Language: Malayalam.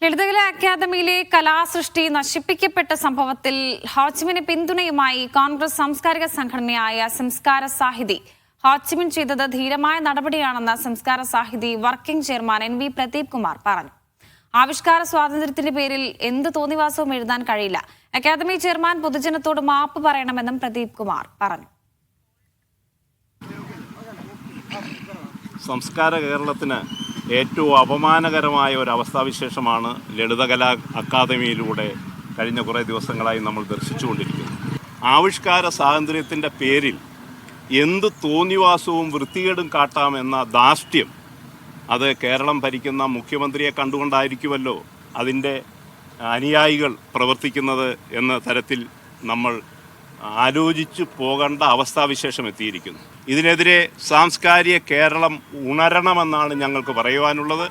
ലളിതകലാ അക്കാദമിയിലെ കലാസൃഷ്ടി നശിപ്പിക്കപ്പെട്ട സംഭവത്തിൽ ഹോച്ചിമിന് പിന്തുണയുമായി കോൺഗ്രസ് സാംസ്കാരിക സംഘടനയായ സംസ്കാര സാഹിതി. ഹോച്ചിമിൻ ചെയ്തത് ധീരമായ നടപടിയാണെന്ന് Samskara Sahithi working chairman NV Pradeep Kumar പറഞ്ഞു. ആവിഷ്കാര സ്വാതന്ത്ര്യത്തിന്റെ പേരിൽ എന്ത് തോന്നിവാസവും എഴുതാൻ കഴിയില്ല. അക്കാദമി ചെയർമാൻ പൊതുജനത്തോട് മാപ്പ് പറയണമെന്നും പ്രദീപ് കുമാർ പറഞ്ഞു. സംസ്കാര കേരളത്തിന് ഏറ്റവും അപമാനകരമായ ഒരു അവസ്ഥാവിശേഷമാണ് ലളിതകലാ അക്കാദമിയിലൂടെ കഴിഞ്ഞ കുറേ ദിവസങ്ങളായി നമ്മൾ ദർശിച്ചുകൊണ്ടിരിക്കുന്നത്. ആവിഷ്കാര സ്വാതന്ത്ര്യത്തിൻ്റെ പേരിൽ എന്ത് തോന്നിവാസവും വൃത്തികേടും കാട്ടാമെന്ന ധാർഷ്ട്യം അത് കേരളം ഭരിക്കുന്ന മുഖ്യമന്ത്രിയെ കണ്ടുകൊണ്ടായിരിക്കുമല്ലോ അതിൻ്റെ അനുയായികൾ പ്രവർത്തിക്കുന്നത് എന്ന തരത്തിൽ നമ്മൾ ആലോചിച്ചു പോകേണ്ട അവസ്ഥാവിശേഷം എത്തിയിരിക്കുന്നു. ഇതിനെതിരെ സാംസ്കാരിക കേരളം ഉണരണമെന്നാണ് ഞങ്ങൾക്ക് പറയുവാനുള്ളത്.